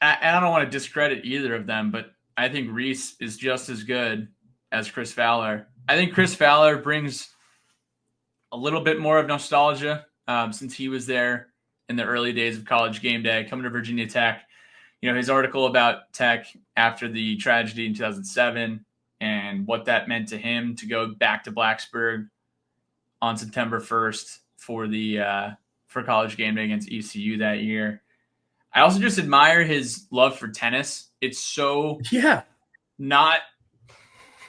I don't want to discredit either of them, but I think Reese is just as good as Chris Fowler. I think Chris Fowler brings a little bit more of nostalgia since he was there in the early days of College Game Day, coming to Virginia Tech. You know, his article about Tech after the tragedy in 2007 and what that meant to him to go back to Blacksburg on September 1st for College Game Day against ECU that year. I also just admire his love for tennis. It's so not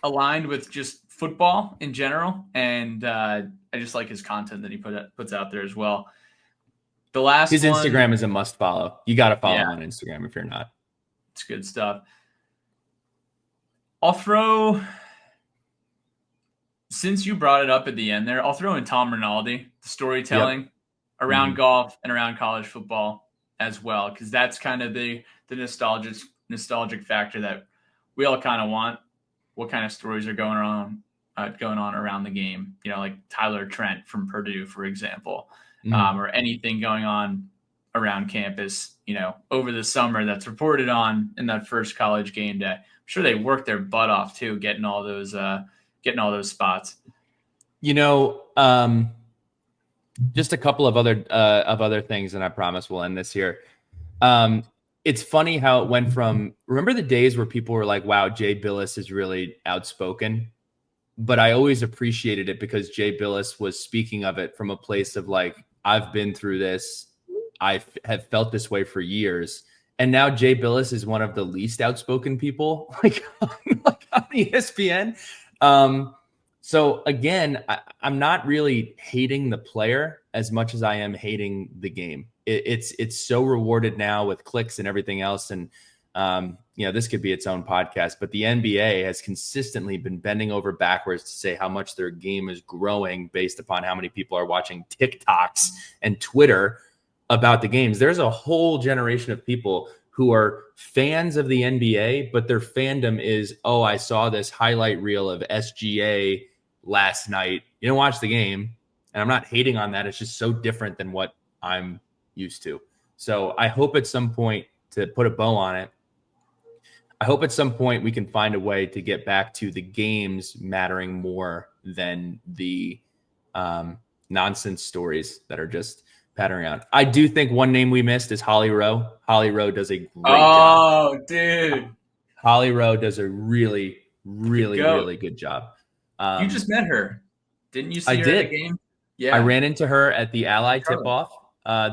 aligned with just football in general, and I just like his content that he puts out there as well. His Instagram is a must follow. You got to follow him on Instagram if you're not. It's good stuff. I'll throw, since you brought it up at the end there, I'll throw in Tom Rinaldi, the storytelling around golf and around college football as well, because that's kind of the nostalgic factor that we all kind of want. What kind of stories are going on around the game? You know, like Tyler Trent from Purdue, for example, or anything going on around campus, you know, over the summer that's reported on in that first College Game Day. I'm sure they worked their butt off too, getting all those spots. You know, just a couple of other things, and I promise we'll end this here. It's funny how it went from, remember the days where people were like, wow, Jay Billis is really outspoken. But I always appreciated it because Jay Billis was speaking of it from a place of like, I've been through this. I have felt this way for years. And now Jay Billis is one of the least outspoken people like on ESPN. So again, I'm not really hating the player as much as I am hating the game. It's so rewarded now with clicks and everything else. And, this could be its own podcast, but the NBA has consistently been bending over backwards to say how much their game is growing based upon how many people are watching TikToks and Twitter about the games. There's a whole generation of people who are fans of the NBA, but their fandom is, oh, I saw this highlight reel of SGA last night. You didn't watch the game. And I'm not hating on that. It's just so different than what I'm used to. So I hope at some point, to put a bow on it, I hope at some point we can find a way to get back to the games mattering more than the nonsense stories that are just pattering around. I do think one name we missed is Holly Rowe. Holly Rowe does a great job. Oh, dude. Holly Rowe does a really, really good job. You just met her. Didn't you see her at a game? Yeah. I ran into her at the Ally tip-off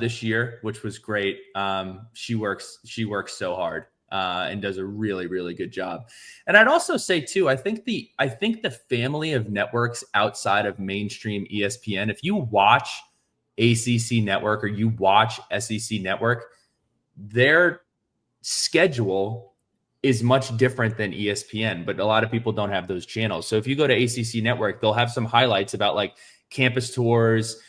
this year, which was great. She works so hard and does a really, really good job. And I'd also say too, I think the family of networks outside of mainstream ESPN, if you watch ACC Network or you watch SEC Network, their schedule is much different than ESPN, but a lot of people don't have those channels. So if you go to ACC Network, they'll have some highlights about like campus tours,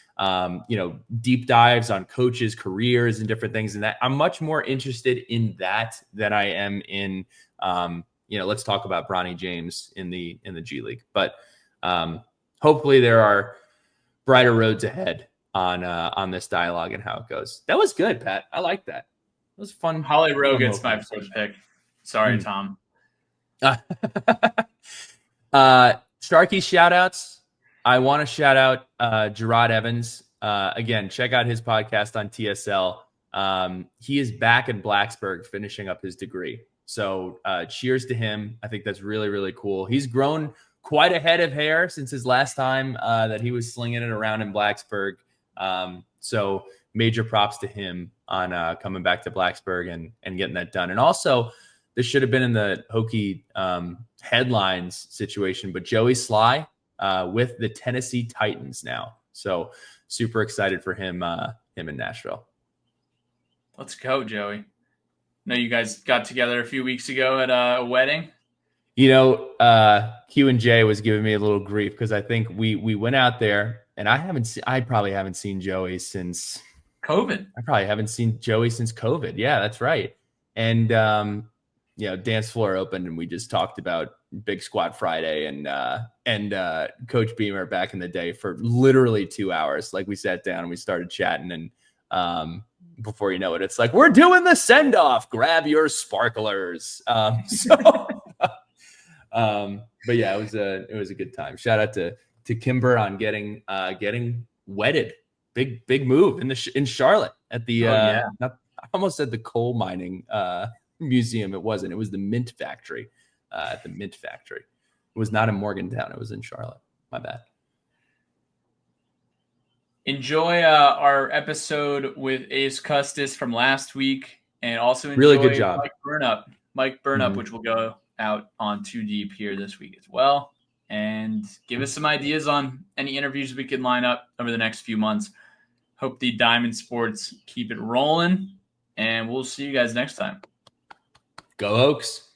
deep dives on coaches' careers and different things. And that I'm much more interested in that than I am in, let's talk about Bronny James in the G League. But hopefully there are brighter roads ahead on this dialogue and how it goes. That was good, Pat. I like that. It was fun. Holly Rowe gets my first pick. Sorry, Tom. Sharky shout outs. I want to shout out Gerard Evans. Again, check out his podcast on TSL. He is back in Blacksburg finishing up his degree. So cheers to him. I think that's really, really cool. He's grown quite a head of hair since his last time that he was slinging it around in Blacksburg. So major props to him on coming back to Blacksburg and getting that done. And also, this should have been in the Hokie headlines situation, but Joey Sly with the Tennessee Titans now. So super excited for him in Nashville. Let's go, Joey. Know you guys got together a few weeks ago at a wedding. Q and J was giving me a little grief because I think we went out there and I probably haven't seen Joey since COVID. I probably haven't seen Joey since COVID. Yeah, that's right. And dance floor opened and we just talked about Big Squat Friday and Coach Beamer back in the day for literally 2 hours. Like we sat down and we started chatting and before you know it, it's like, we're doing the send off. Grab your sparklers. But yeah, it was a good time. Shout out to Kimber on getting wedded. Big move in Charlotte at the I almost said the coal mining museum. It wasn't. It was the Mint Factory at the Mint Factory. It was not in Morgantown. It was in Charlotte. My bad. Enjoy our episode with Ace Custis from last week, and also enjoy really good job. Mike Burnup, which will go out on Too Deep here this week as well. And give us some ideas on any interviews we can line up over the next few months. Hope the Diamond Sports keep it rolling, and we'll see you guys next time. Go Oaks.